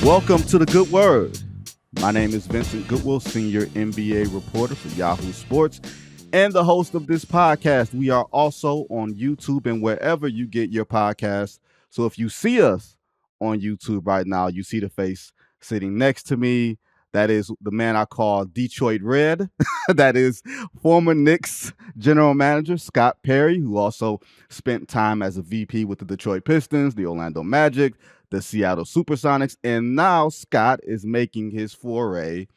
Welcome to The Good Word. My name is Vincent Goodwill, senior NBA reporter for Yahoo Sports and the host of this podcast. We are also on YouTube and wherever you get your podcasts. So if you see us on YouTube right now, you see the face sitting next to me. That is the man I call Detroit Red. That is former Knicks general manager Scott Perry, who also spent time as a VP with the Detroit Pistons, the Orlando Magic, the Seattle Supersonics, and now Scott is making his foray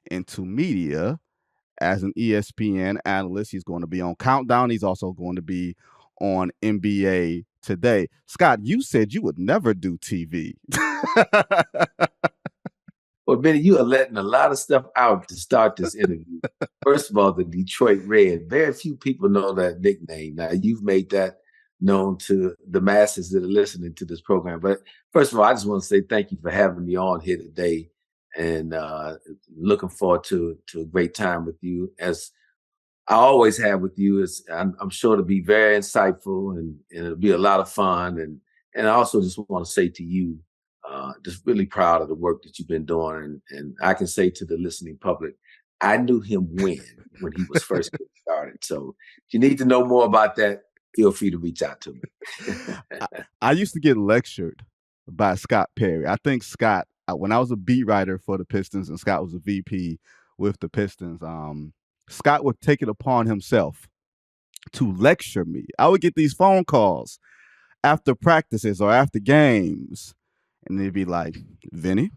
into media as an ESPN analyst. He's going to be on Countdown. He's also going to be on NBA Today. Scott, you said you would never do TV. Well, Benny, you are letting a lot of stuff out to start this interview. First of all, the Detroit Red. Very few people know that nickname. Now, you've made that known to the masses that are listening to this program. But first of all, I just want to say thank you for having me on here today, and looking forward to a great time with you, as I always have with you. I'm sure to be very insightful, and it'll be a lot of fun. And I also just want to say to you, just really proud of the work that you've been doing. And I can say to the listening public, I knew him when he was first getting started. So if you need to know more about that, feel free to reach out to me. I used to get lectured by Scott Perry. I think Scott, when I was a beat writer for the Pistons and Scott was a VP with the Pistons, Scott would take it upon himself to lecture me. I would get these phone calls after practices or after games, and they'd be like, Vinny,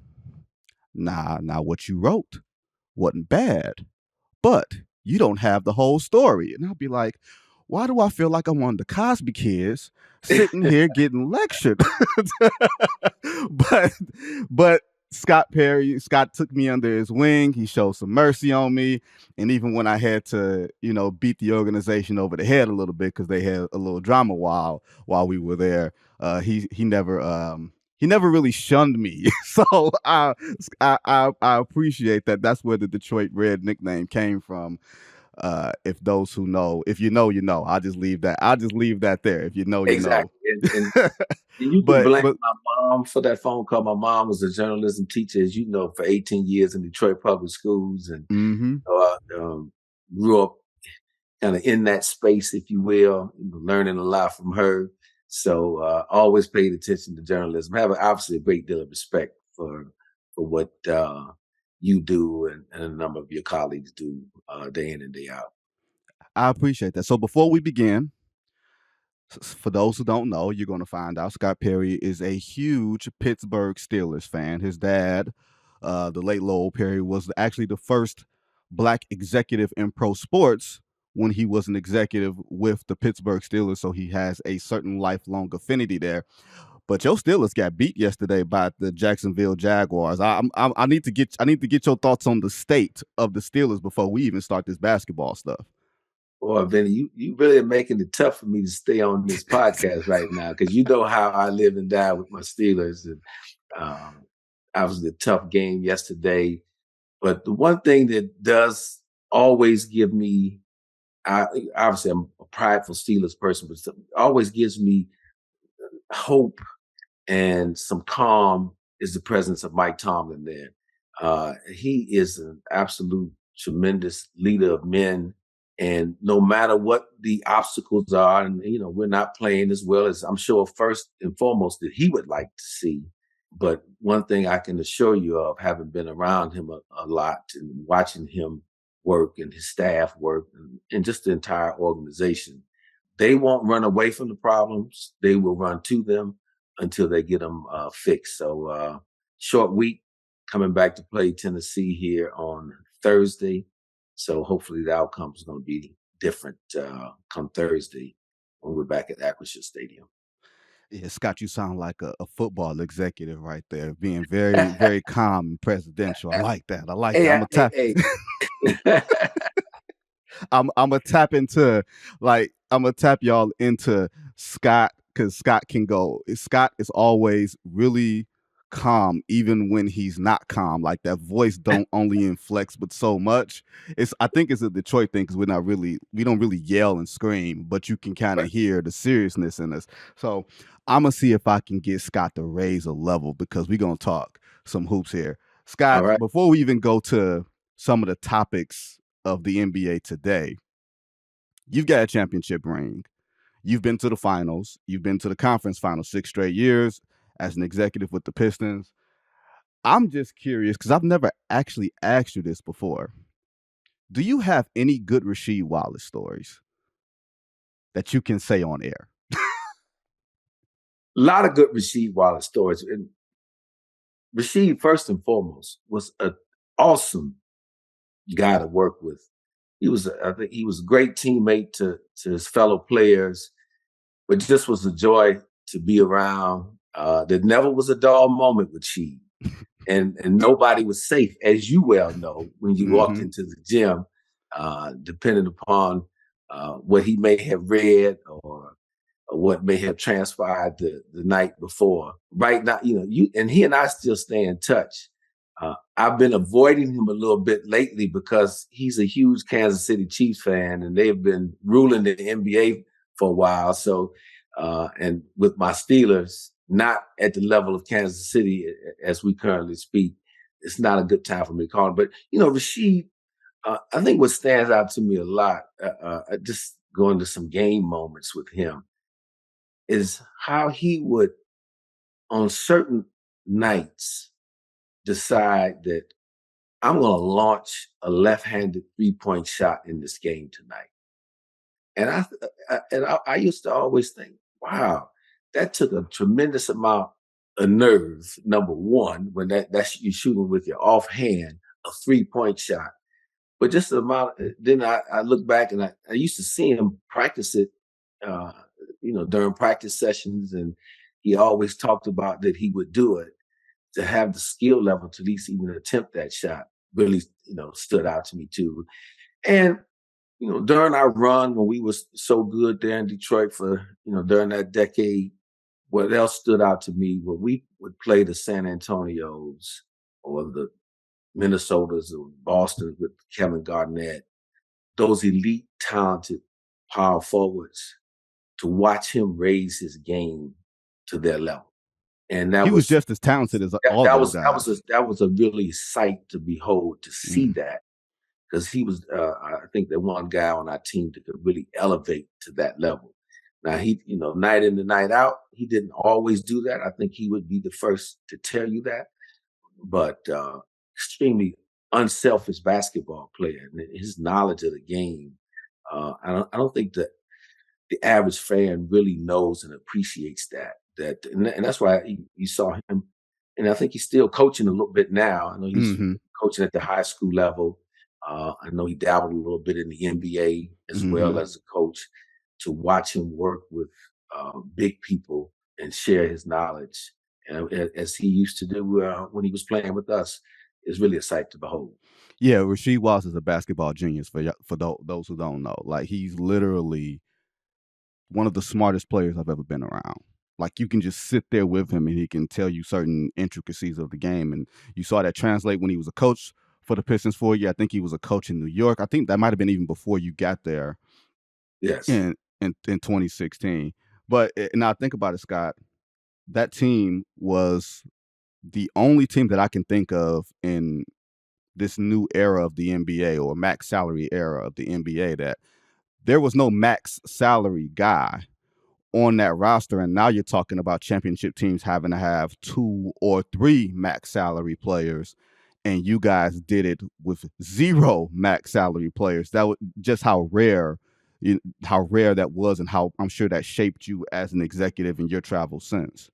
nah, what you wrote wasn't bad, but you don't have the whole story. And I'd be like, why do I feel like I'm one of the Cosby kids sitting here getting lectured? But Scott took me under his wing. He showed some mercy on me. And even when I had to, beat the organization over the head a little bit because they had a little drama while we were there, he never really shunned me. So I appreciate that. That's where the Detroit Red nickname came from. If those who know, if you know, you know. I'll just leave that there. If you know, you know. And you can blame my mom for that phone call. My mom was a journalism teacher, as you know, for 18 years in Detroit public schools, and grew up kind of in that space, if you will, learning a lot from her. So always paid attention to journalism. I have obviously a great deal of respect for what you do and a number of your colleagues do day in and day out. I appreciate that. So before we begin, for those who don't know, you're going to find out Scott Perry is a huge Pittsburgh Steelers fan. His dad, the late Lowell Perry, was actually the first Black executive in pro sports when he was an executive with the Pittsburgh Steelers. So he has a certain lifelong affinity there. But your Steelers got beat yesterday by the Jacksonville Jaguars. I need to get your thoughts on the state of the Steelers before we even start this basketball stuff. Boy, Vinny, you really are making it tough for me to stay on this podcast right now, because you know how I live and die with my Steelers. And obviously, a tough game yesterday. But the one thing that does always give me, obviously, I'm a prideful Steelers person, but always gives me hope and some calm is the presence of Mike Tomlin there. He is an absolute tremendous leader of men. And no matter what the obstacles are, and we're not playing as well as I'm sure first and foremost that he would like to see. But one thing I can assure you of, having been around him a lot and watching him work and his staff work and just the entire organization, they won't run away from the problems. They will run to them until they get them fixed. So short week, coming back to play Tennessee here on Thursday. So hopefully the outcome is going to be different come Thursday when we're back at Acrisure Stadium. Yeah, Scott, you sound like a football executive right there, being very, very calm and presidential. I like that. I'm gonna tap y'all into Scott, because Scott is always really calm even when he's not calm. Like, that voice don't only inflex but so much. I think it's a Detroit thing, because we don't really yell and scream, but you can kind of hear the seriousness in us. So I'm gonna see if I can get Scott to raise a level, because we're gonna talk some hoops here. All Scott, right. before we even go to some of the topics of the NBA today, you've got a championship ring. You've been to the finals. You've been to the conference finals 6 straight years as an executive with the Pistons. I'm just curious because I've never actually asked you this before. Do you have any good Rasheed Wallace stories that you can say on air? A lot of good Rasheed Wallace stories. And Rasheed, first and foremost, was an awesome guy to work with. I think he was a great teammate to his fellow players, but just was a joy to be around. There never was a dull moment with Sheed. And nobody was safe, as you well know, when you walked into the gym, depending upon what he may have read or what may have transpired the night before. Right now, he and I still stay in touch. I've been avoiding him a little bit lately because he's a huge Kansas City Chiefs fan, and they've been ruling the NBA for a while. So, and with my Steelers not at the level of Kansas City as we currently speak, it's not a good time for me to call him. But Rasheed, I think what stands out to me a lot, just going to some game moments with him, is how he would, on certain nights, decide that I'm going to launch a left-handed three-point shot in this game tonight. And I used to always think, wow, that took a tremendous amount of nerve. Number one, when that's you shooting with your offhand a three-point shot, but just the amount. Then I look back and I used to see him practice it, during practice sessions, and he always talked about that he would do it. To have the skill level to at least even attempt that shot really, stood out to me too. And, during our run when we was so good there in Detroit for, during that decade, what else stood out to me when we would play the San Antonios or the Minnesotas or Boston with Kevin Garnett, those elite, talented power forwards, to watch him raise his game to their level. And He was just as talented as all those guys. that was a really sight to behold, to see that, because he was I think the one guy on our team that could really elevate to that level. Now he, night in and night out, he didn't always do that. I think he would be the first to tell you that, but extremely unselfish basketball player, and his knowledge of the game. I don't think that the average fan really knows and appreciates that. And that's why you saw him, and I think he's still coaching a little bit now. I know he's coaching at the high school level. I know he dabbled a little bit in the NBA as well as a coach. To watch him work with big people and share his knowledge, as he used to do when he was playing with us, is really a sight to behold. Yeah, Rasheed Wallace is a basketball genius for those who don't know. Like, he's literally one of the smartest players I've ever been around. Like, you can just sit there with him and he can tell you certain intricacies of the game. And you saw that translate when he was a coach for the Pistons for a year. I think he was a coach in New York. I think that might have been even before you got there. Yes. In 2016. But now think about it, Scott. That team was the only team that I can think of in this new era of the NBA, or max salary era of the NBA, that there was no max salary guy on that roster. And now you're talking about championship teams having to have 2 or 3 max salary players. And you guys did it with 0 max salary players. That was just how rare that was, and how I'm sure that shaped you as an executive in your travel since.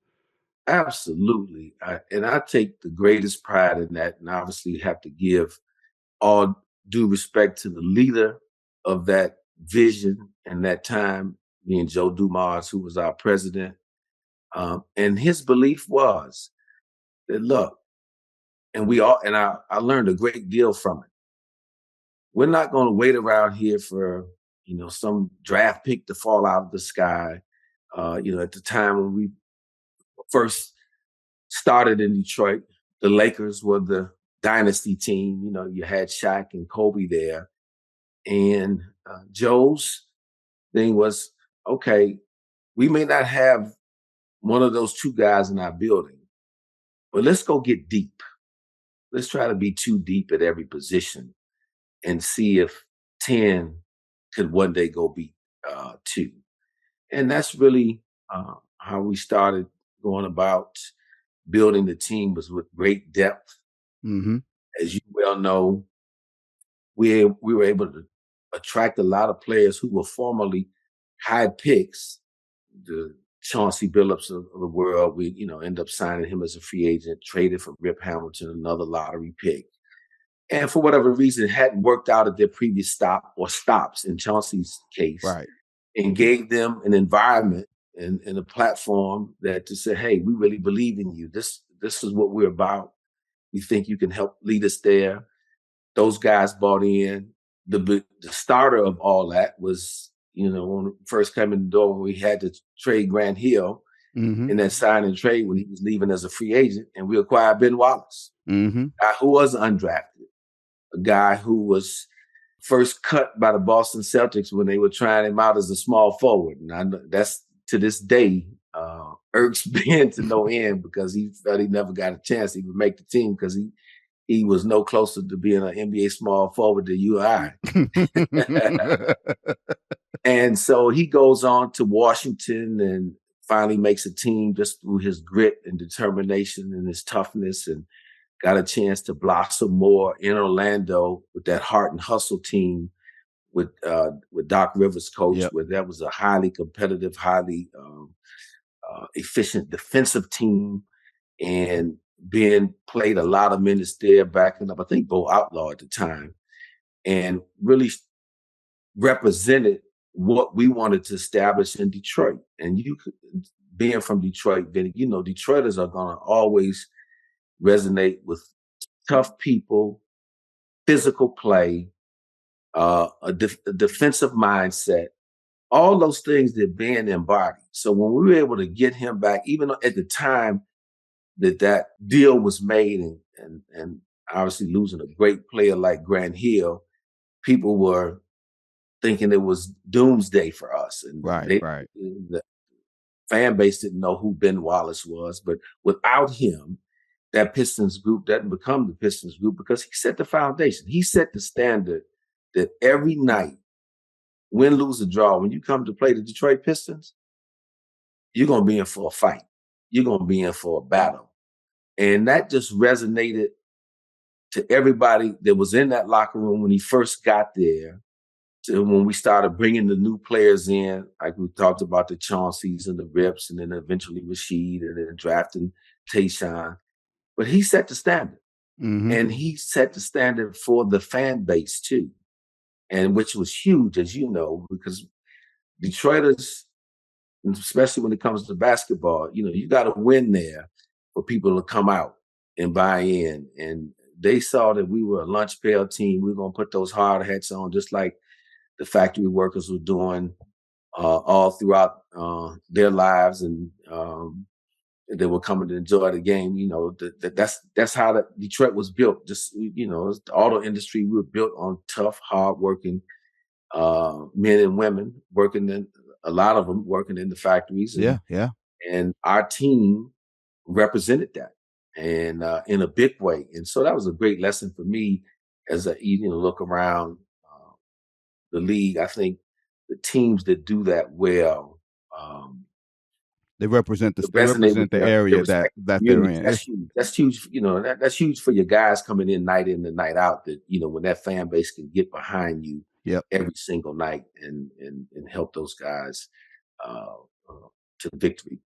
Absolutely. And I take the greatest pride in that, and obviously have to give all due respect to the leader of that vision and that time, being Joe Dumars, who was our president. And his belief was that, look, and I learned a great deal from it. We're not going to wait around here for, some draft pick to fall out of the sky. At the time when we first started in Detroit, the Lakers were the dynasty team. You had Shaq and Kobe there. And Joe's thing was, okay, we may not have one of those 2 guys in our building, But let's go get deep. Let's try to be too deep at every position and see if 10 could one day go beat 2. And that's really how we started going about building the team, was with great depth. Mm-hmm. As you well know, we were able to attract a lot of players who were formerly high picks. The Chauncey Billups of the world, we end up signing him as a free agent, traded for Rip Hamilton, another lottery pick. And for whatever reason, it hadn't worked out at their previous stop or stops in Chauncey's case, Right. and gave them an environment and a platform that to say, hey, we really believe in you. This is what we're about. We think you can help lead us there. Those guys bought in. The starter of all that was, when we first came in the door, when we had to trade Grant Hill in that sign and trade when he was leaving as a free agent, and we acquired Ben Wallace, who was undrafted, a guy who was first cut by the Boston Celtics when they were trying him out as a small forward. And that's to this day irks Ben to no end, because he felt he never got a chance he would make the team, because he was no closer to being an NBA small forward than you or I. And so he goes on to Washington and finally makes a team just through his grit and determination and his toughness, and got a chance to blossom more in Orlando with that heart and hustle team with Doc Rivers coach, where that was a highly competitive, highly efficient defensive team. And Ben played a lot of minutes there, backing up, I think, Bo Outlaw at the time, and really represented what we wanted to establish in Detroit. And being from Detroit, Vinny, Detroiters are going to always resonate with tough people, physical play, a defensive mindset, all those things that Ben embodied. So when we were able to get him back, even at the time that deal was made, and obviously losing a great player like Grant Hill, people were thinking it was doomsday for us. And the fan base didn't know who Ben Wallace was. But without him, that Pistons group doesn't become the Pistons group, because he set the foundation. He set the standard that every night, win, lose, or draw, when you come to play the Detroit Pistons, you're going to be in for a fight. You're going to be in for a battle. And that just resonated to everybody that was in that locker room when he first got there, to when we started bringing the new players in, like we talked about the Chaunceys and the Rips, and then eventually Rasheed, and then drafting Tayshaun. But he set the standard. And he set the standard for the fan base too, and which was huge, as you know, because Detroiters, especially when it comes to basketball, you got to win there for people to come out and buy in. And they saw that we were a lunch pail team. We were going to put those hard hats on, just like the factory workers were doing all throughout their lives, and they were coming to enjoy the game. That's how Detroit was built. Just the auto industry, we were built on tough, hardworking men and women working a lot of them working in the factories. And our team represented that, and in a big way. And so that was a great lesson for me as I look around the league. I think the teams that do that well, they represent the area that they're in. That's huge. That's huge. That's huge for your guys coming in and night out. That when that fan base can get behind you every single night and help those guys to victory.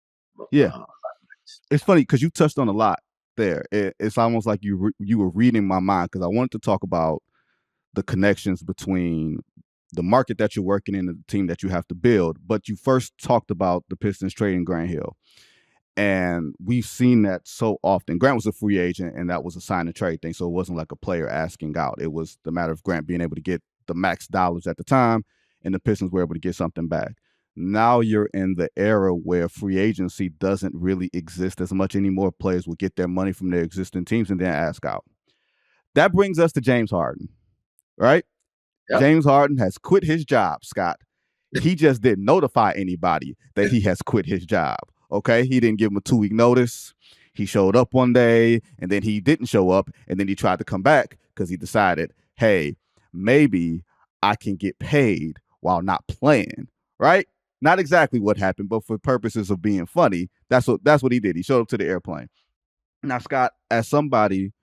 It's funny because you touched on a lot there. It's almost like you were reading my mind, because I wanted to talk about the connections between the market that you're working in and the team that you have to build. But you first talked about the Pistons trading Grant Hill. And we've seen that so often. Grant was a free agent, and that was a sign and trade thing. So it wasn't like a player asking out. It was the matter of Grant being able to get the max dollars at the time, and the Pistons were able to get something back. Now you're in the era where free agency doesn't really exist as much anymore. Players will get their money from their existing teams and then ask out. That brings us to James Harden, right? Yep. James Harden has quit his job, Scott. He just didn't notify anybody that he has quit his job. Okay, he didn't give him a 2-week notice. He showed up one day and then he didn't show up and then he tried to come back because he decided, hey, maybe I can get paid while not playing, right? Not exactly what happened, but for purposes of being funny, that's what he did. He showed up to the airplane. Now, Scott, as somebody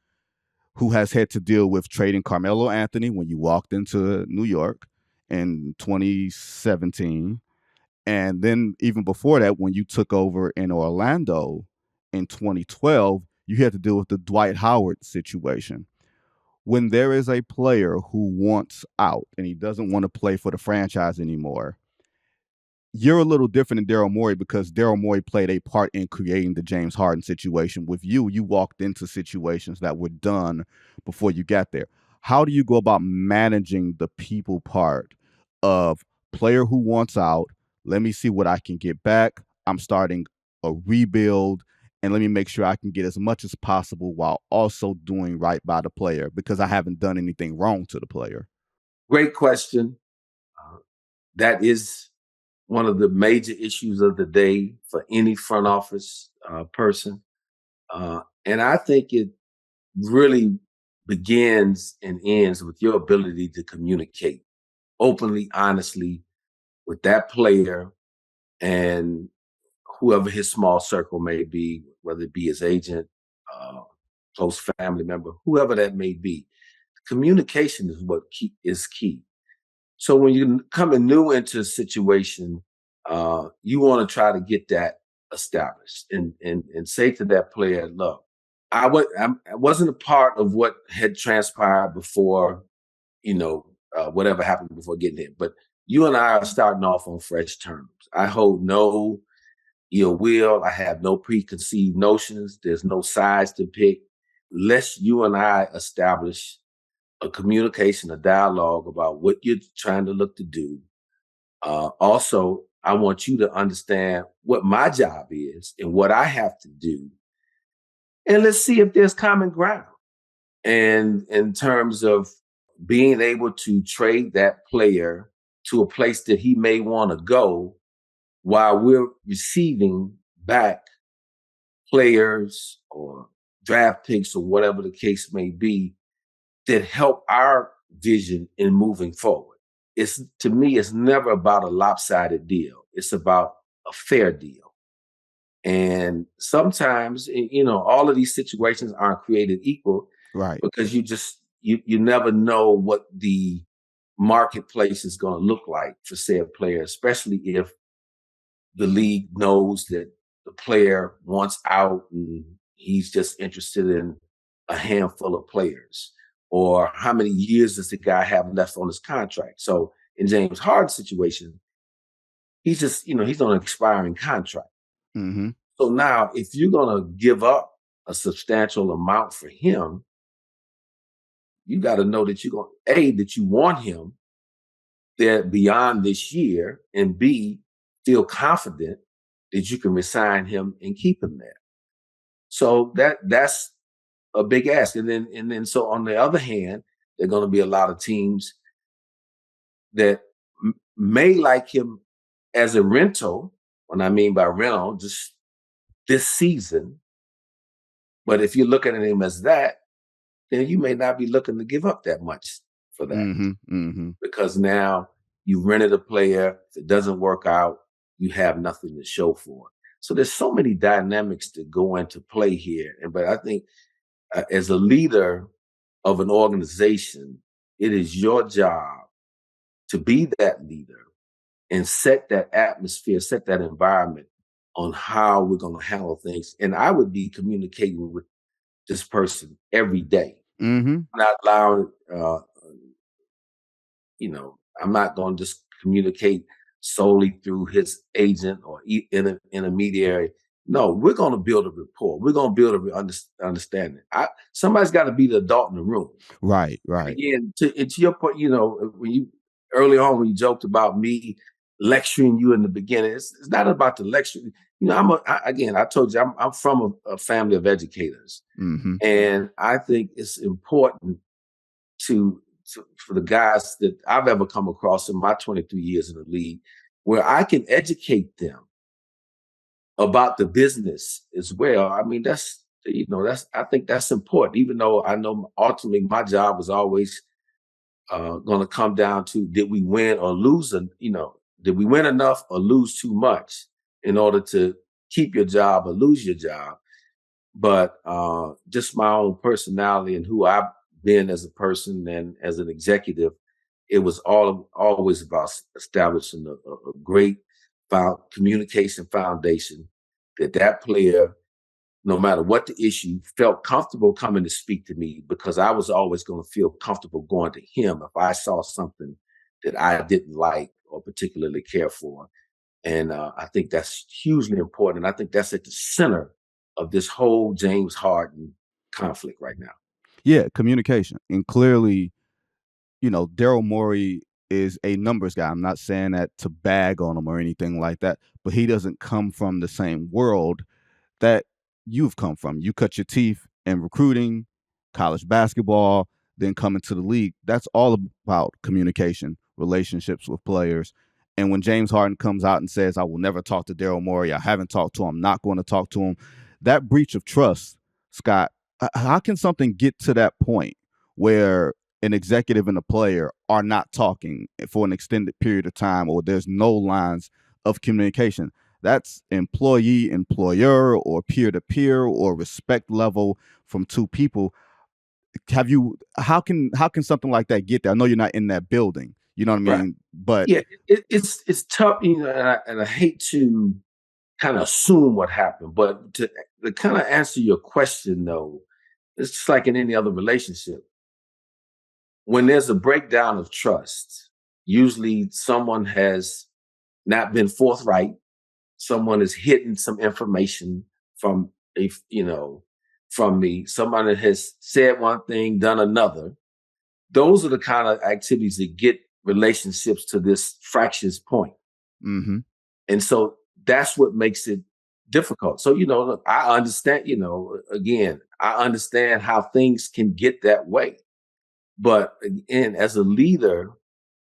who has had to deal with trading Carmelo Anthony when you walked into New York in 2017, and then even before that, when you took over in Orlando in 2012, you had to deal with the Dwight Howard situation. When there is a player who wants out and he doesn't want to play for the franchise anymore, you're a little different than Daryl Morey because Daryl Morey played a part in creating the James Harden situation. With you, you walked into situations that were done before you got there. How do you go about managing the people part of player who wants out? Let me see what I can get back. I'm starting a rebuild, and let me make sure I can get as much as possible while also doing right by the player because I haven't done anything wrong to the player. Great question. That is one of the major issues of the day for any front office person. And I think it really begins and ends with your ability to communicate openly, honestly with that player and whoever his small circle may be, whether it be his agent, close family member, whoever that may be. Communication is what is key. So when you're coming new into a situation, you want to try to get that established and say to that player, look, I wasn't a part of what had transpired before, whatever happened before getting here. But you and I are starting off on fresh terms. I hold no ill will. I have no preconceived notions. There's no sides to pick. Let's you and I establish a communication, a dialogue about what you're trying to look to do. Also, I want you to understand what my job is and what I have to do. And let's see if there's common ground. And in terms of being able to trade that player to a place that he may want to go while we're receiving back players or draft picks or whatever the case may be that help our vision in moving forward. To me, it's never about a lopsided deal. It's about a fair deal. And sometimes, all of these situations aren't created equal, Right. because you never know what the marketplace is going to look like for said player, especially if the league knows that the player wants out and he's just interested in a handful of players, or how many years does the guy have left on his contract. So in James Harden's situation, he's just, he's on an expiring contract. Mm-hmm. So now if you're going to give up a substantial amount for him, you got to know that that you want him there beyond this year, and B, feel confident that you can resign him and keep him there. So that's a big ask. And then so on the other hand, there are going to be a lot of teams that may like him as a rental. What I mean by rental, just this season. But if you're looking at him as that, then you may not be looking to give up that much for that. Mm-hmm. Mm-hmm. Because now you rented a player. If it doesn't work out, you have nothing to show for it. So there's so many dynamics that go into play here. But I think as a leader of an organization, it is your job to be that leader and set that atmosphere, set that environment on how we're going to handle things. And I would be communicating with this person every day. Mm-hmm. Not allowing, I'm not going to just communicate solely through his agent or intermediary. No, we're going to build a rapport. We're going to build an understanding. Somebody's got to be the adult in the room. Right. Right. Again, to your point, early on when you joked about me lecturing you in the beginning, it's not about the lecture. I told you I'm from a family of educators, Mm-hmm. and I think it's important for the guys that I've ever come across in my 23 years in the league, where I can educate them about the business as well. I mean, I think that's important, even though I know ultimately my job was always going to come down to, did we win or lose? Did we win enough or lose too much in order to keep your job or lose your job? But just my own personality and who I've been as a person and as an executive, it was always about establishing a great communication foundation that player, no matter what the issue, felt comfortable coming to speak to me, because I was always going to feel comfortable going to him if I saw something that I didn't like or particularly care for. And I think that's hugely important. And I think that's at the center of this whole James Harden conflict right now. Yeah, communication. And clearly, Daryl Morey is a numbers guy. I'm not saying that to bag on him or anything like that, but he doesn't come from the same world that you've come from. You cut your teeth in recruiting, college basketball, then coming to the league. That's all about communication, relationships with players. And when James Harden comes out and says, I will never talk to Daryl Morey, I haven't talked to him, not going to talk to him, that breach of trust, Scott, how can something get to that point where an executive and a player are not talking for an extended period of time, or there's no lines of communication? That's employee, employer, or peer to peer, or respect level from two people. How can something like that get there? I know you're not in that building, you know what I Right. mean? But Yeah, it's tough, and I hate to kind of assume what happened, but to kind of answer your question though, it's just like in any other relationship. When there's a breakdown of trust, usually someone has not been forthright. Someone is hidden some information from from me. Someone has said one thing, done another. Those are the kind of activities that get relationships to this fractious point. mm-hmm. And so that's what makes it difficult. So, look, I understand, again, I understand how things can get that way. But again, as a leader,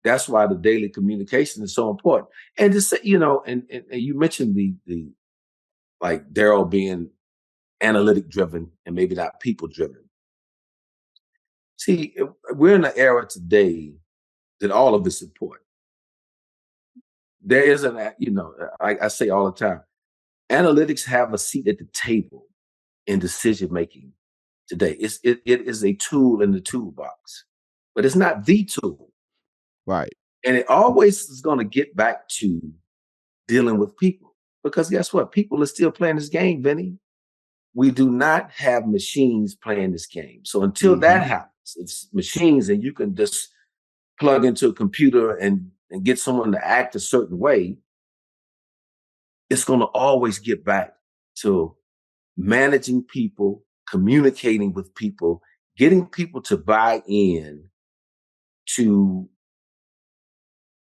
that's why the daily communication is so important. And to say, and you mentioned the like Daryl being analytic driven and maybe not people driven. See, we're in an era today that all of this is important. There isn't, I say all the time, analytics have a seat at the table in decision making today. It is a tool in the toolbox, but it's not the tool. Right. And it always is going to get back to dealing with people, because guess what? People are still playing this game, Vinny. We do not have machines playing this game. So until Mm-hmm. that happens, it's machines and you can just plug into a computer and get someone to act a certain way. It's going to always get back to managing people, communicating with people, getting people to buy in to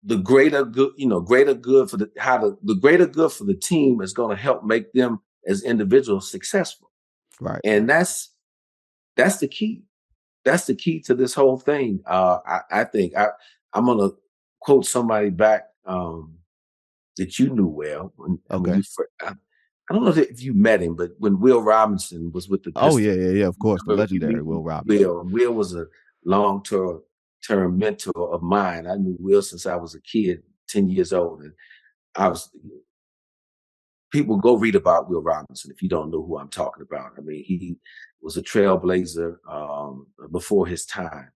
the greater good, greater good for the greater good for the team is going to help make them as individuals successful. Right. And that's the key. That's the key to this whole thing. I think I'm going to quote somebody back that you knew well. Okay. I don't know if you met him, but when Will Robinson was with the Oh Pistons, yeah. Of course, the remember you legendary meet Will Robinson. Will was a long-term mentor of mine. I knew Will since I was a kid, 10 years old. And I was, people go read about Will Robinson if you don't know who I'm talking about. I mean, he was a trailblazer before his time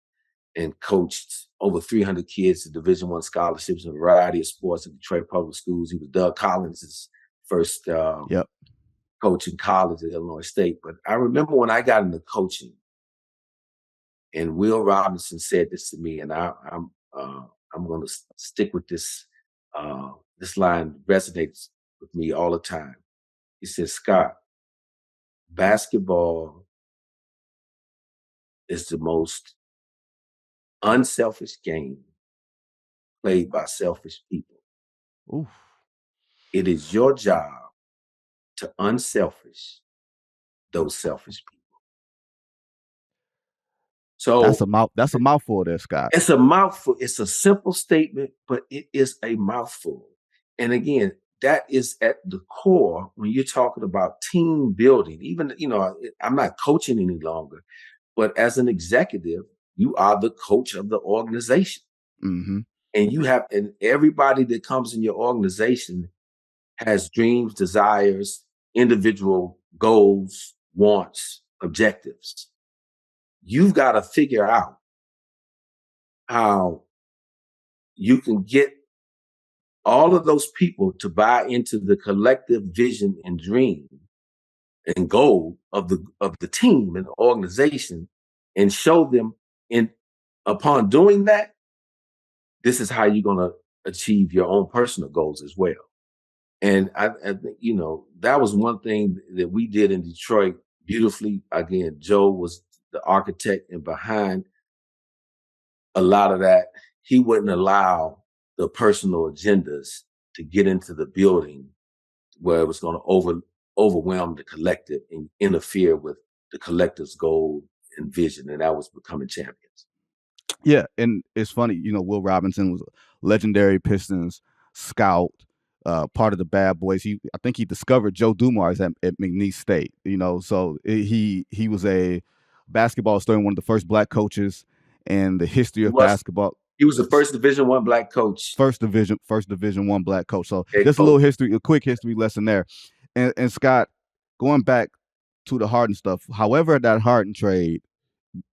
and coached over 300 kids to Division I scholarships in a variety of sports at Detroit Public Schools. He was Doug Collins' first Yep. coach in college at Illinois State. But I remember when I got into coaching, and Will Robinson said this to me, and I'm going to stick with this. This line resonates with me all the time. He says, "Scott, basketball is the most unselfish game played by selfish people. Oof. It is your job to unselfish those selfish people." So That's a mouthful there, Scott. it's a mouthful. It's a simple statement, but it is a mouthful. And again, that is at the core when you're talking about team building. Even, I'm not coaching any longer, but as an executive, you are the coach of the organization. Mm-hmm. And everybody that comes in your organization has dreams, desires, individual goals, wants, objectives. You've got to figure out how you can get all of those people to buy into the collective vision and dream and goal of the team and the organization, and show them upon doing that, this is how you're going to achieve your own personal goals as well. And I think, that was one thing that we did in Detroit beautifully. Again, Joe was the architect, and behind a lot of that, he wouldn't allow the personal agendas to get into the building where it was going to overwhelm the collective and interfere with the collective's goal and vision. And that was becoming champions. Yeah, and it's funny, Will Robinson was a legendary Pistons scout, part of the Bad Boys. I think he discovered Joe Dumars at McNeese State. So he was a basketball historian, one of the first black coaches in the history of basketball. He was the first Division I black coach. First Division I black coach. So just a quick history lesson there. And Scott, going back to the Harden stuff, however that Harden trade,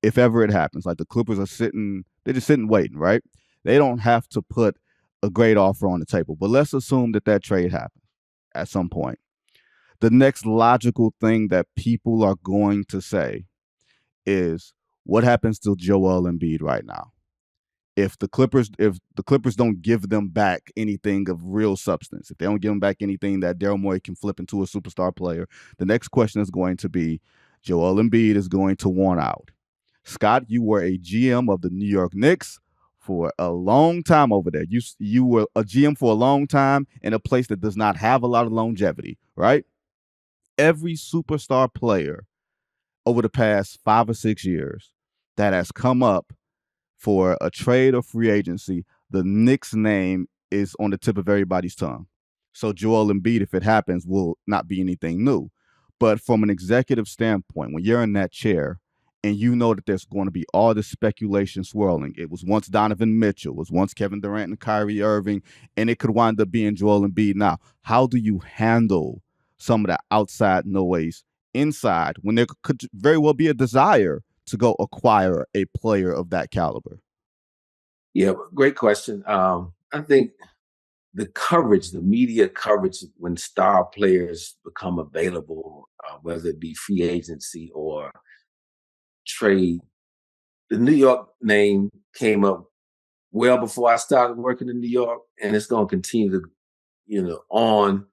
if ever it happens, like the Clippers they're just sitting waiting, right? They don't have to put a great offer on the table, but let's assume that trade happens at some point. The next logical thing that people are going to say is, what happens to Joel Embiid right now? If the Clippers don't give them back anything of real substance, if they don't give them back anything that Daryl Morey can flip into a superstar player, the next question is going to be, Joel Embiid is going to want out. Scott, you were a GM of the New York Knicks for a long time over there. You were a GM for a long time in a place that does not have a lot of longevity, right? Every superstar player over the past 5 or 6 years that has come up for a trade or free agency, the Knicks name is on the tip of everybody's tongue. So Joel Embiid, if it happens, will not be anything new. But from an executive standpoint, when you're in that chair and you know that there's going to be all this speculation swirling, it was once Donovan Mitchell, it was once Kevin Durant and Kyrie Irving, and it could wind up being Joel Embiid. Now, how do you handle some of the outside noise inside when there could very well be a desire to go acquire a player of that caliber? Yeah, great question. I think the media coverage when star players become available, whether it be free agency or trade, the New York name came up well before I started working in New York, and it's going to continue to, on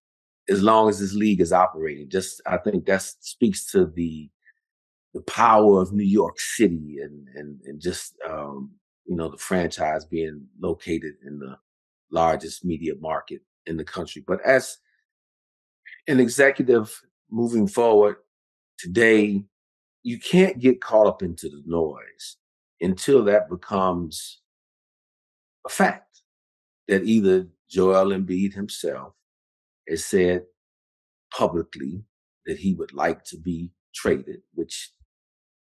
as long as this league is operating. I think that speaks to the power of New York City and just the franchise being located in the largest media market in the country. But as an executive moving forward today, you can't get caught up into the noise until that becomes a fact that either Joel Embiid himself has said publicly that he would like to be traded, which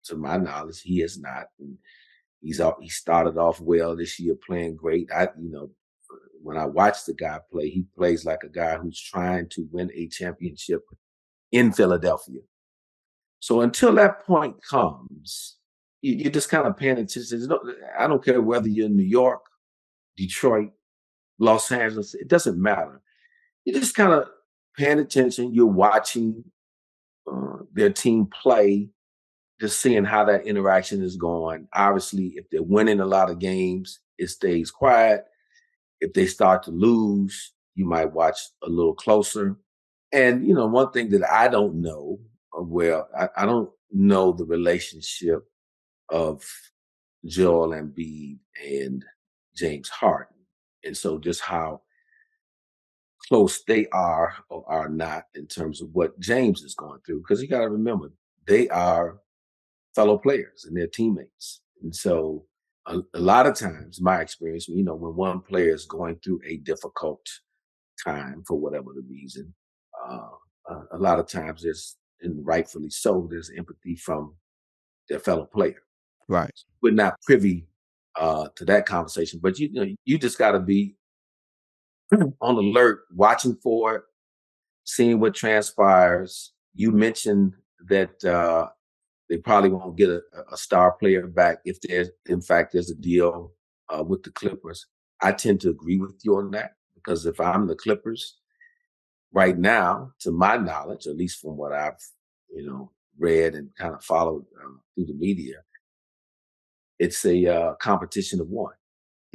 to my knowledge, he has not. And he started off well this year, playing great. When I watch the guy play, he plays like a guy who's trying to win a championship in Philadelphia. So until that point comes, you're just kind of paying attention. I don't care whether you're in New York, Detroit, Los Angeles, it doesn't matter. You're just kind of paying attention. You're watching their team play, just seeing how that interaction is going. Obviously, if they're winning a lot of games, it stays quiet. If they start to lose, you might watch a little closer. And, one thing that I don't know, I don't know the relationship of Joel Embiid and James Harden. And so just how close they are or are not in terms of what James is going through. Because you got to remember, they are fellow players and their teammates. And so a lot of times, my experience, when one player is going through a difficult time for whatever the reason. A lot of times there's, and rightfully so, there's empathy from their fellow player. Right. We're not privy to that conversation, but you just got to be on alert, watching for it, seeing what transpires. You mentioned that they probably won't get a star player back if there's, in fact, there's a deal with the Clippers. I tend to agree with you on that, because if I'm the Clippers right now, to my knowledge, at least from what I've, read and kind of followed through the media, it's a competition of one.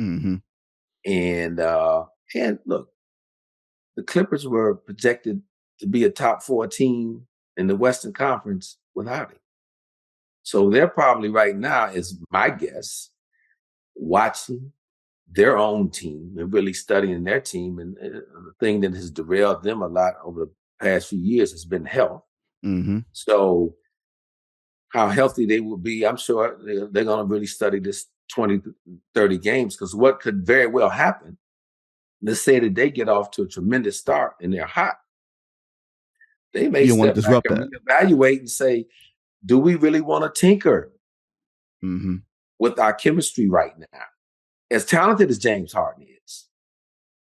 Mm-hmm. And look, the Clippers were projected to be a top 4 team in the Western Conference without him. So they're probably right now, is my guess, watching their own team and really studying their team. And the thing that has derailed them a lot over the past few years has been health. Mm-hmm. So how healthy they will be, I'm sure they're going to really study this 20, 30 games, because what could very well happen, let's say that they get off to a tremendous start and they're hot. They may You don't want to step back disrupt and that. reevaluate and say, do we really want to tinker Mm-hmm. with our chemistry right now? As talented as James Harden is,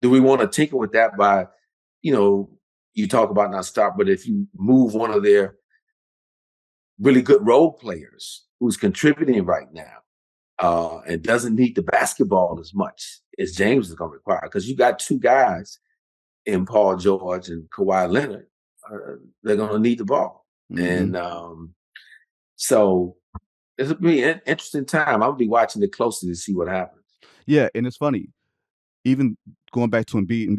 do we want to tinker with that by, you talk about not stop, but if you move one of their really good role players who's contributing right now and doesn't need the basketball as much as James is going to require, because you got 2 guys in Paul George and Kawhi Leonard, they're going to need the ball. Mm-hmm. And so it's going to be an interesting time. I'm going to be watching it closely to see what happens. Yeah, and it's funny, even going back to Embiid, and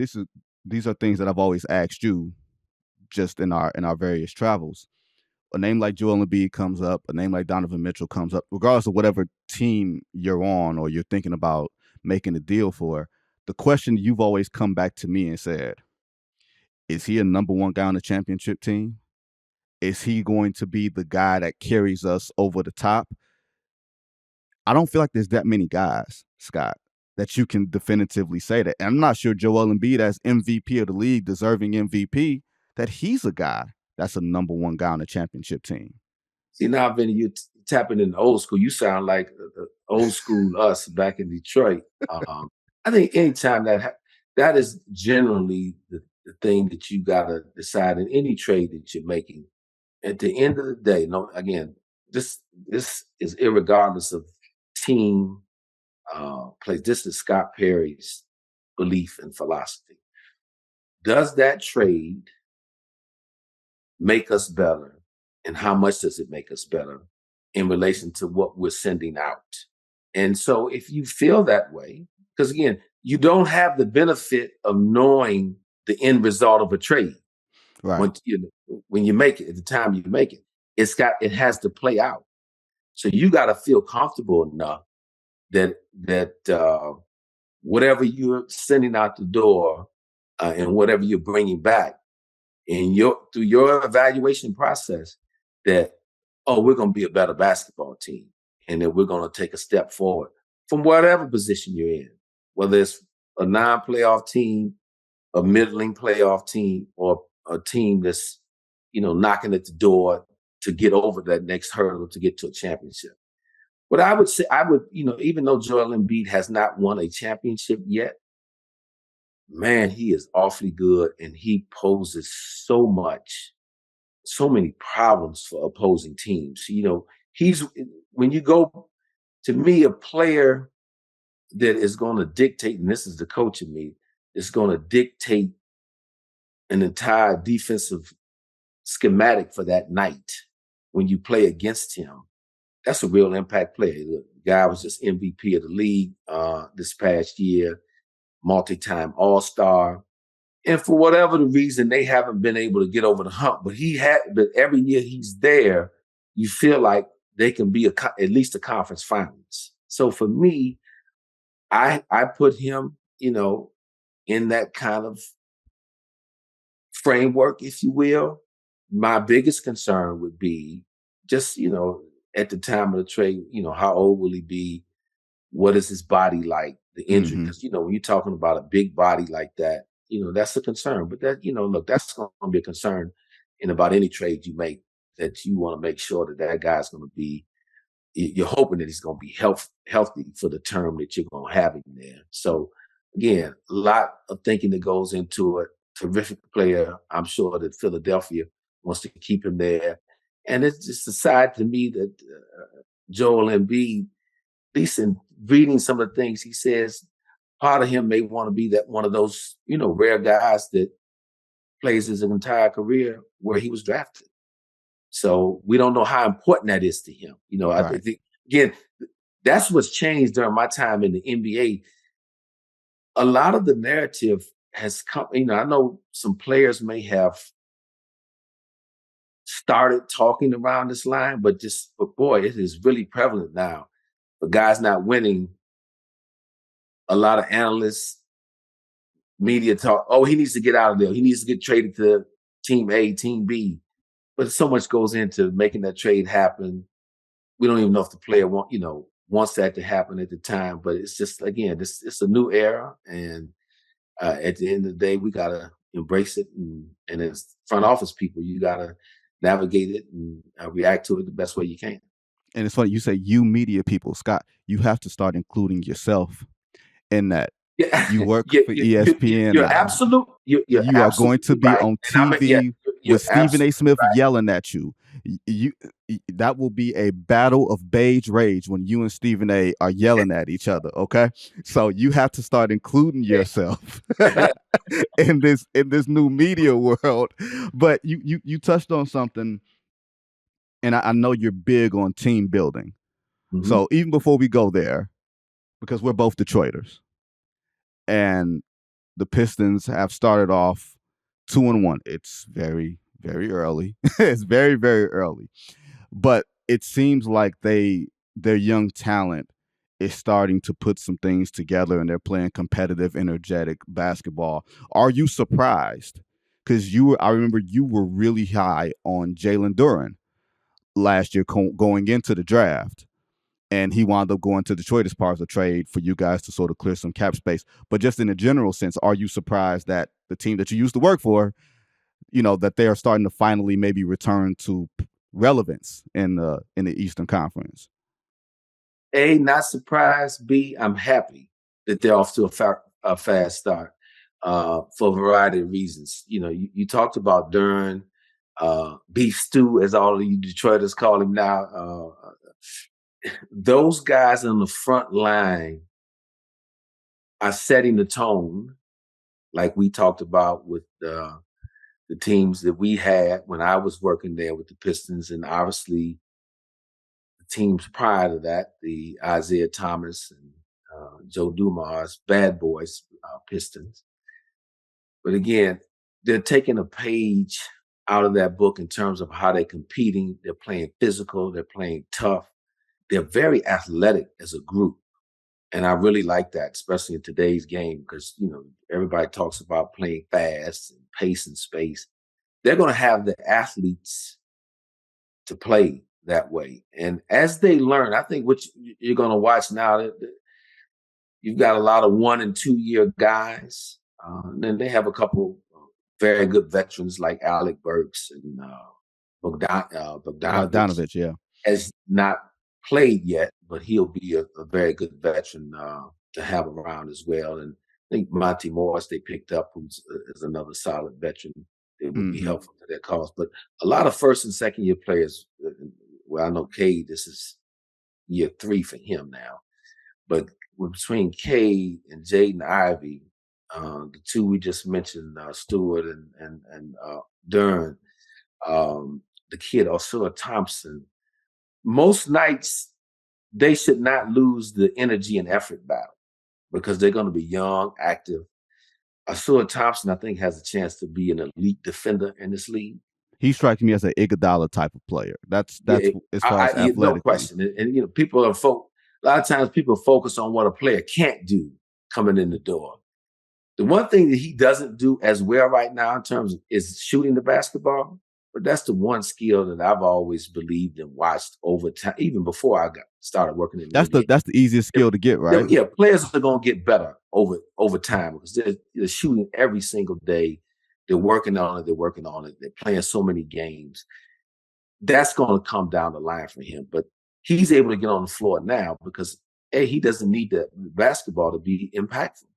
these are things that I've always asked you just in our various travels. A name like Joel Embiid comes up, a name like Donovan Mitchell comes up, regardless of whatever team you're on or you're thinking about making a deal for. The question you've always come back to me and said, is he a number 1 guy on the championship team? Is he going to be the guy that carries us over the top? I don't feel like there's that many guys, Scott, that you can definitively say that. And I'm not sure Joel Embiid, as MVP of the league, deserving MVP, that he's a guy that's a number 1 guy on the championship team. See, now, Vinny, you're tapping in the old school. You sound like old school us back in Detroit. I think anytime that is generally the thing that you got to decide in any trade that you're making. At the end of the day, again, this is irregardless of team plays. This is Scott Perry's belief and philosophy. Does that trade make us better? And how much does it make us better in relation to what we're sending out? And so if you feel that way, because again, you don't have the benefit of knowing the end result of a trade. Right. When you make it, at the time you make it, it has to play out. So you got to feel comfortable enough that whatever you're sending out the door and whatever you're bringing back through your evaluation process, that, we're going to be a better basketball team, and that we're going to take a step forward from whatever position you're in, whether it's a non-playoff team, a middling playoff team, or a team that's, knocking at the door to get over that next hurdle to get to a championship. But I would say, even though Joel Embiid has not won a championship yet, man, he is awfully good, and he poses so many problems for opposing teams. When you go, to me, a player that is going to dictate, and this is the coach in me, is going to dictate an entire defensive schematic for that night when you play against him. That's a real impact player. The guy was just MVP of the league this past year, multi-time All-Star. And for whatever the reason, they haven't been able to get over the hump. But every year he's there, you feel like they can be at least a conference finals. So for me, I put him, in that kind of framework, if you will. My biggest concern would be just, at the time of the trade, how old will he be? What is his body like? The injury, because when you're talking about a big body like that, that's a concern. But that, look, that's going to be a concern in about any trade you make, that you want to make sure that guy's going to be, you're hoping that he's going to be healthy for the term that you're going to have him there. So again, a lot of thinking that goes into it. Terrific player. I'm sure that Philadelphia wants to keep him there. And it's just a side to me that Joel Embiid, at least in reading some of the things he says, part of him may want to be that one of those, rare guys that plays his entire career where he was drafted. So we don't know how important that is to him. Right. I think, again, that's what's changed during my time in the NBA. A lot of the narrative has come, I know some players may have started talking around this line, but boy, it is really prevalent now. The guy's not winning. A lot of analysts, media talk, oh, he needs to get out of there. He needs to get traded to team A, team B. But so much goes into making that trade happen. We don't even know if the player wants that to happen at the time. But it's just, again, it's a new era. And at the end of the day, we got to embrace it. And as front office people, you got to navigate it and react to it the best way you can. And it's funny, you say you media people, Scott, you have to start including yourself in that. Yeah. You work for ESPN. You're absolute. You are going to be on TV with Stephen A. Smith yelling at you. That will be a battle of beige rage when you and Stephen A. are yelling at each other. Okay, so you have to start including yourself in this new media world. But you touched on something, and I know you're big on team building. Mm-hmm. So even before we go there, because we're both Detroiters, and the Pistons have started off 2-1. It's very, very early. It's very, very early. But it seems like their young talent is starting to put some things together, and they're playing competitive, energetic basketball. Are you surprised? Because I remember you were really high on Jalen Duren last year going into the draft. And he wound up going to Detroit as part of the trade for you guys to sort of clear some cap space. But just in a general sense, are you surprised that the team that you used to work for, that they are starting to finally maybe return to relevance in the Eastern Conference? A, not surprised. B, I'm happy that they're off to a fast start for a variety of reasons. You talked about Duren, Beef Stew, as all of you Detroiters call him now. Those guys on the front line are setting the tone, like we talked about with the teams that we had when I was working there with the Pistons, and obviously the teams prior to that, the Isaiah Thomas and Joe Dumars, Bad Boys Pistons. But again, they're taking a page out of that book in terms of how they're competing. They're playing physical. They're playing tough. They're very athletic as a group. And I really like that, especially in today's game, because, everybody talks about playing fast and pace and space. They're going to have the athletes to play that way. And as they learn, I think what you're going to watch now, you've got a lot of 1 and 2 year guys. And then they have a couple very good veterans like Alec Burks and Bogdanovich, yeah. Has not played yet, but he'll be a very good veteran to have around as well. And I think Monty Morris they picked up, who's is another solid veteran. It would be helpful to their cause. But a lot of first and second year players, well, I know Cade, this is year 3 for him now. But between Cade and Jaden Ivey, the two we just mentioned, Stewart and Duren, the kid Osura Thompson, most nights they should not lose the energy and effort battle because they're going to be young, active. Osura Thompson, I think, has a chance to be an elite defender in this league. He strikes me as an Iguodala type of player. That's as far as athletic. No question. And people are a lot of times people focus on what a player can't do coming in the door. The one thing that he doesn't do as well right now in terms of is shooting the basketball, But that's the one skill that I've always believed and watched over time, even before I started working in the NBA. That's the easiest skill to get, right? Yeah, players are going to get better over time because they're shooting every single day. They're working on it. They're playing so many games. That's going to come down the line for him. But he's able to get on the floor now because he doesn't need the basketball to be impactful.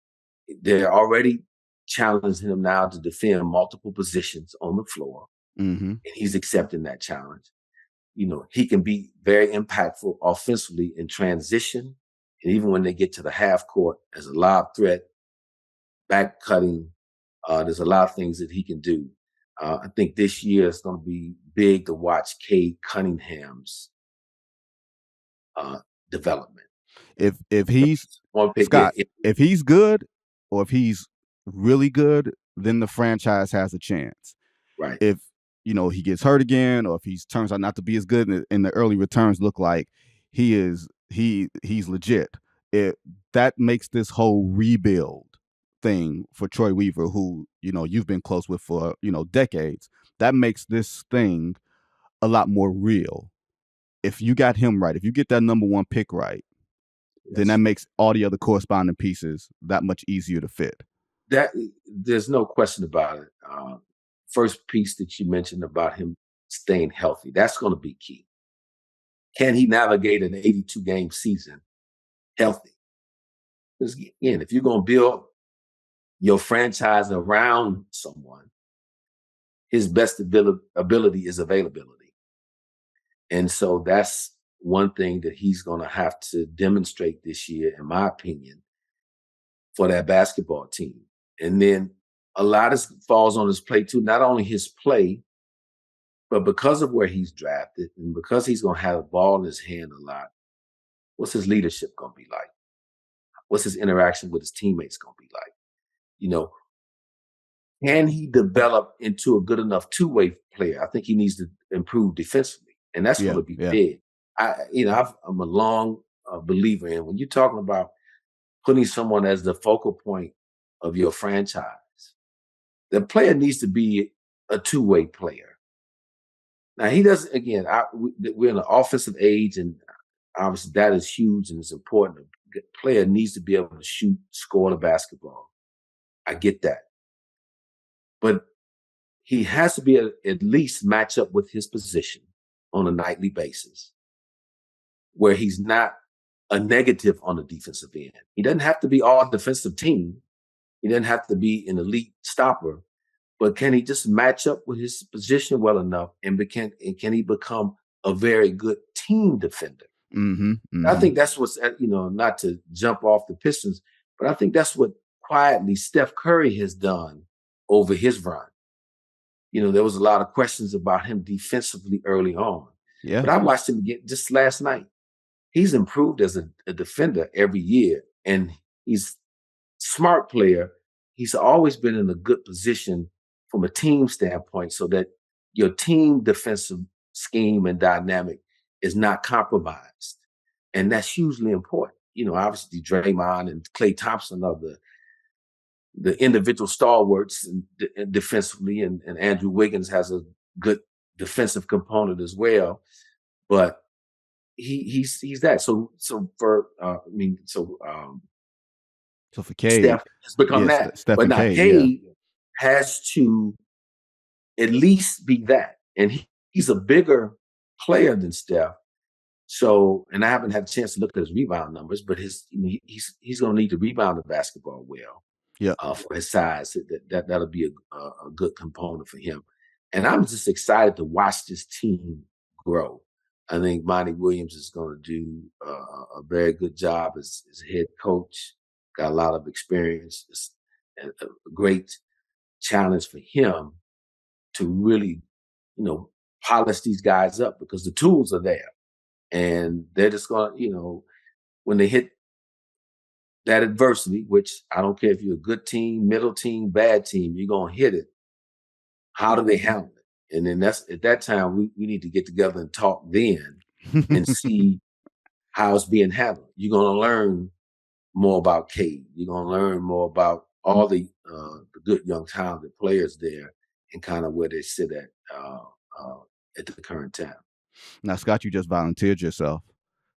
They're already challenging him now to defend multiple positions on the floor, Mm-hmm. and he's accepting that challenge. He can be very impactful offensively in transition, and even when they get to the half court as a lob threat, back cutting. There's a lot of things that he can do. I think this year is going to be big to watch Cade Cunningham's development. If he's one pick, Scott, if he's good or if he's really good, then the franchise has a chance. Right. If he gets hurt again, or if he turns out not to be as good, and the early returns look like he's legit, that makes this whole rebuild thing for Troy Weaver, who you've been close with for decades, that makes this thing a lot more real. If you got him right, if you get that number one pick right, then that makes all the other corresponding pieces that much easier to fit. That there's no question about it. First piece that you mentioned about him staying healthy, that's going to be key. Can he navigate an 82 game season healthy? Because again, if you're going to build your franchise around someone, his best ability is availability. And so that's one thing that he's going to have to demonstrate this year, in my opinion, for that basketball team. And then a lot falls on his plate too, not only his play, but because of where he's drafted and because he's going to have the ball in his hand a lot, what's his leadership going to be like? What's his interaction with his teammates going to be like? Can he develop into a good enough two-way player? I think he needs to improve defensively, and that's going to be big. I'm a long believer in when you're talking about putting someone as the focal point of your franchise, the player needs to be a two-way player. Now, he doesn't, again, we're in an offensive age, and obviously that is huge and it's important. The player needs to be able to shoot, score the basketball. I get that. But he has to be at least match up with his position on a nightly basis, where he's not a negative on the defensive end. He doesn't have to be all defensive team. He doesn't have to be an elite stopper, but can he just match up with his position well enough and can he become a very good team defender? Mm-hmm, mm-hmm. I think that's what's, not to jump off the Pistons, but I think that's what quietly Steph Curry has done over his run. There was a lot of questions about him defensively early on. Yeah. But I watched him again just last night. He's improved as a defender every year, and he's a smart player. He's always been in a good position from a team standpoint so that your team defensive scheme and dynamic is not compromised. And that's hugely important. Obviously Draymond and Klay Thompson are the individual stalwarts defensively, and Andrew Wiggins has a good defensive component as well. But he's that. So for Cade, Steph has become that. Steph but now Cade has to at least be that. And he's a bigger player than Steph. So, and I haven't had a chance to look at his rebound numbers, but he's going to need to rebound the basketball well. Yeah. For his size, that'll be a good component for him. And I'm just excited to watch this team grow. I think Monty Williams is going to do a very good job as head coach. Got a lot of experience. It's a great challenge for him to really, polish these guys up because the tools are there. And they're just going to, when they hit that adversity, which I don't care if you're a good team, middle team, bad team, you're going to hit it. How do they handle it? And then that's at that time, we need to get together and talk then and see how it's being handled. You're going to learn more about Cade. You're going to learn more about all the good young talented players there and kind of where they sit at at the current time. Now, Scott, you just volunteered yourself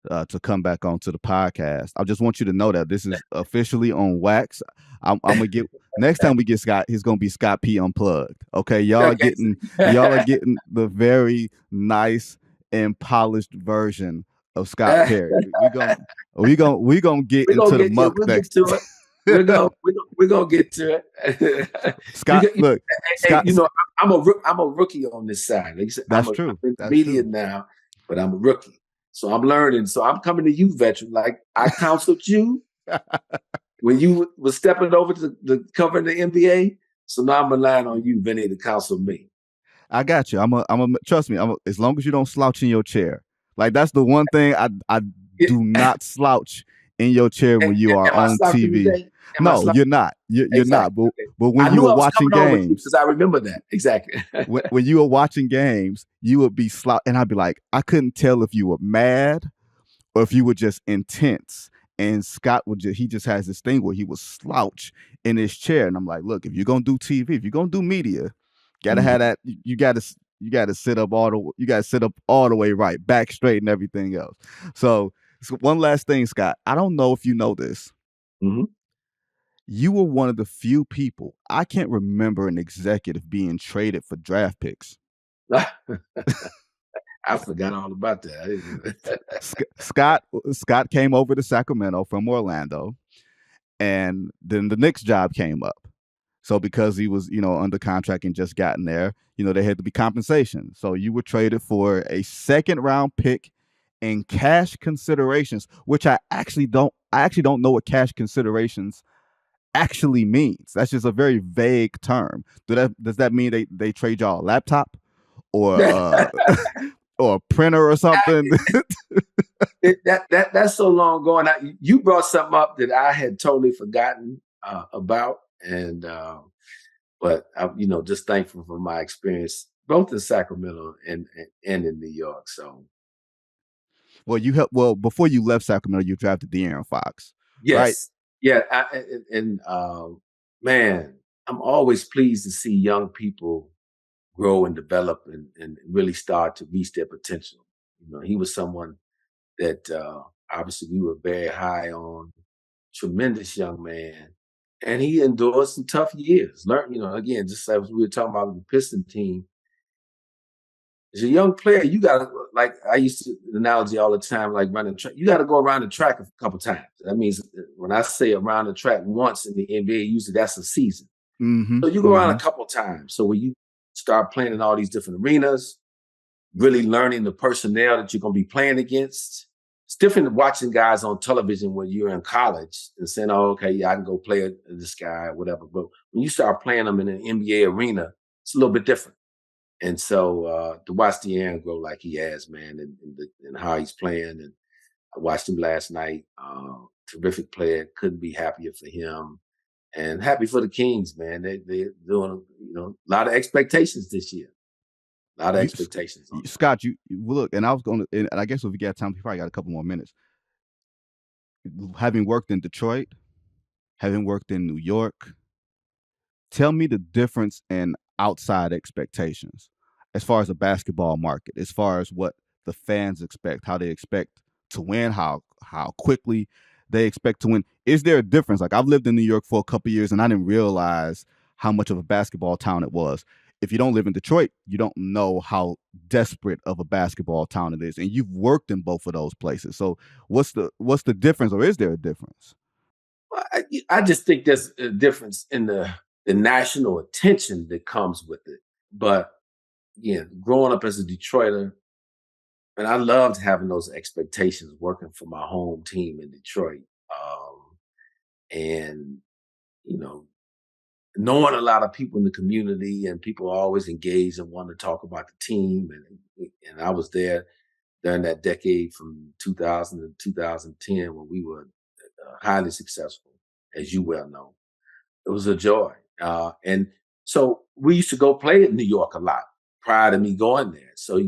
to come back onto the podcast. I just want you to know that this is officially on wax. I'm gonna get next time we get Scott. He's gonna be Scott P Unplugged. Okay, y'all are getting the very nice and polished version of Scott Perry. We gonna get into the muck we'll next. get to it. We're gonna get to it. Scott, look, Scott, you know, I'm a rookie on this side. Like said, that's true. I'm intermediate now, but I'm a rookie, so I'm learning. So I'm coming to you, veteran. Like I counseled you when you was stepping over to the covering the NBA. So now I'm relying on you, Vinny, to counsel me. I got you. Trust me. As long as you don't slouch in your chair. Like that's the one thing I do not slouch in your chair when you are on TV. No, you're not. You're exactly. not. But when you were watching games, because I remember that exactly. when you were watching games, you would be and I'd be like, I couldn't tell if you were mad or if you were just intense. And Scott he just has this thing where he would slouch in his chair, and I'm like, look, if you're gonna do TV, if you're gonna do media, gotta have that. You gotta sit up all the way right, back straight, and everything else. So one last thing, Scott. I don't know if you know this. Mm-hmm. You were one of the few people, I can't remember an executive being traded for draft picks. I forgot all about that. Scott came over to Sacramento from Orlando, and then the Knicks job came up. So because he was, under contract and just gotten there, there had to be compensation. So you were traded for a second round pick and cash considerations, which I actually don't know what cash considerations actually means. That's just a very vague term. Does that mean they trade y'all a laptop or or a printer or something? That's so long going. You brought something up that I had totally forgotten about, and but I'm just thankful for my experience both in Sacramento and in New York. So, before you left Sacramento, you drafted De'Aaron Fox. Yes, right? Yeah, man, I'm always pleased to see young people grow and develop and really start to reach their potential. He was someone that obviously we were very high on. Tremendous young man, and he endured some tough years. Learn, again, just as we were talking about the Piston team. As a young player, you got to, like I used to analogy all the time, like running track. You got to go around the track a couple times. That means when I say around the track once in the NBA, usually that's a season. Mm-hmm. So you go around a couple times. So when you start playing in all these different arenas, really learning the personnel that you're going to be playing against. It's different than watching guys on television when you're in college and saying, oh, okay, yeah, I can go play this guy or whatever. But when you start playing them in an NBA arena, it's a little bit different. And so to watch De'Aaron grow like he has, man, and how he's playing. And I watched him last night. Terrific player. Couldn't be happier for him. And happy for the Kings, man. They're doing, a lot of expectations this year. A lot of expectations. Scott, you look, and I was going to, and I guess if we got time, we probably got a couple more minutes. Having worked in Detroit, having worked in New York, tell me the difference in outside expectations as far as the basketball market, as far as what the fans expect, how they expect to win, how quickly they expect to win. Is there a difference? Like I've lived in New York for a couple of years and I didn't realize how much of a basketball town it was. If you don't live in Detroit, you don't know how desperate of a basketball town it is. And you've worked in both of those places. So what's the difference, or is there a difference? Well, I just think there's a difference in the national attention that comes with it. But again, growing up as a Detroiter, and I loved having those expectations working for my home team in Detroit. And, knowing a lot of people in the community, and people are always engaged and want to talk about the team. And I was there during that decade from 2000 to 2010 when we were highly successful, as you well know. It was a joy. And so we used to go play in New York a lot prior to me going there. So,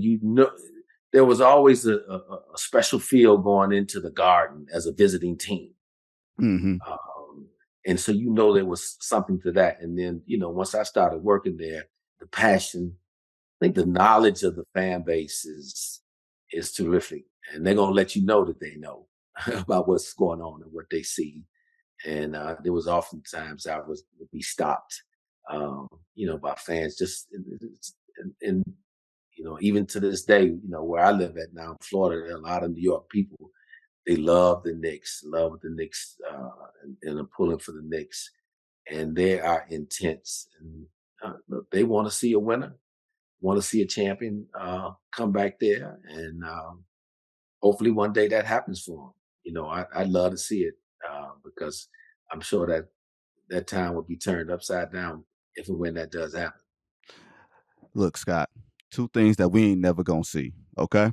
there was always a special feel going into the Garden as a visiting team. Mm-hmm. And so, there was something to that. And then, once I started working there, the passion, think the knowledge of the fan base is terrific, and they're gonna let you know that they know about what's going on and what they see. And there was oftentimes I would be stopped, by fans just and even to this day, where I live at now in Florida, there are a lot of New York people. They love the Knicks, and are pulling for the Knicks, and they are intense. And look, they want to see a winner, want to see a champion come back there, and hopefully one day that happens for them. I'd love to see it because I'm sure that time would be turned upside down if and when that does happen. Look, Scott, two things that we ain't never gonna see. Okay,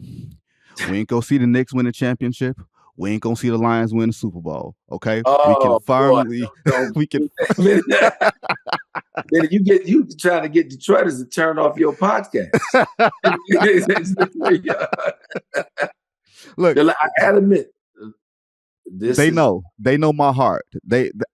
we ain't gonna see the Knicks win a championship. We ain't gonna see the Lions win the Super Bowl. Okay, we can firmly, we can. Then you trying to get Detroiters to turn off your podcast. Look, I admit, they know my heart.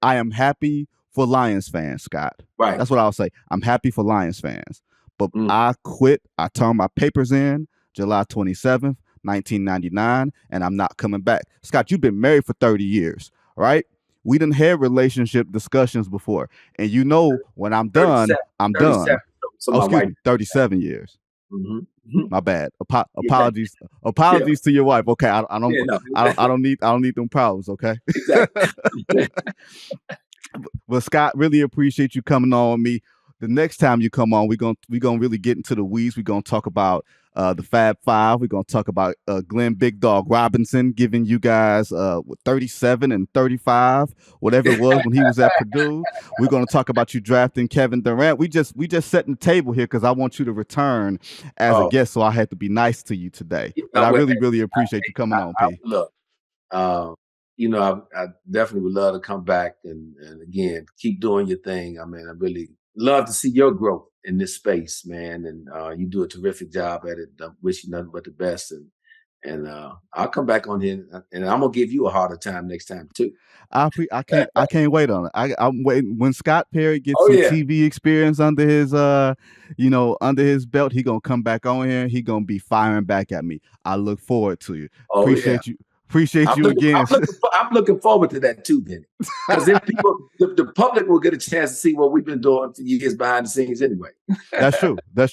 I am happy for Lions fans, Scott. Right. That's what I'll say. I'm happy for Lions fans. But I quit. I turned my papers in July 27th, 1999, and I'm not coming back. Scott, you've been married for 30 years, right? We done had relationship discussions before. And when I'm done, I'm done. So excuse me, 37 years. Mm-hmm. My bad. Apologies to your wife. Okay, I don't need them problems. Okay. Exactly. But Scott, really appreciate you coming on with me. The next time you come on, we're gonna really get into the weeds. We're gonna talk about the Fab Five. We're gonna talk about Glenn Big Dog Robinson giving you guys 37 and 35, whatever it was when he was at Purdue. We're gonna talk about you drafting Kevin Durant. We just setting the table here because I want you to return as a guest. So I had to be nice to you today. But I really appreciate you coming on, P. Look, I definitely would love to come back and again keep doing your thing. I mean, I really love to see your growth in this space, man, and you do a terrific job at it. I wish you nothing but the best, and I'll come back on here, and I'm gonna give you a harder time next time too. I can't wait on it. I'm waiting when Scott Perry gets some TV experience under his under his belt. He gonna come back on here. He gonna be firing back at me. I look forward to you. Appreciate you again. I'm looking forward to that too, Benny. Because then the public will get a chance to see what we've been doing for years behind the scenes anyway. That's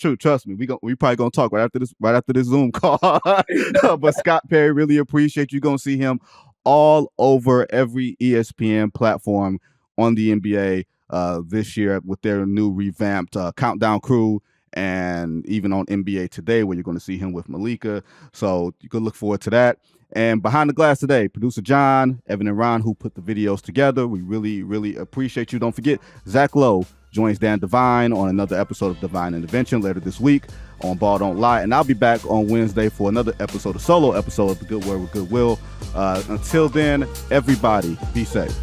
true. Trust me. We probably gonna talk right after this Zoom call. But Scott Perry, really appreciate you. Gonna see him all over every ESPN platform on the NBA this year with their new revamped countdown crew. And even on NBA Today, where you're going to see him with Malika. So you can look forward to that. And behind the glass today, producer John, Evan, and Ron, who put the videos together. We really appreciate you. Don't forget, Zach Lowe joins Dan Devine on another episode of Divine Intervention later this week on Ball Don't Lie. And I'll be back on Wednesday for another solo episode of The Good Word with Goodwill. Until then, everybody, be safe.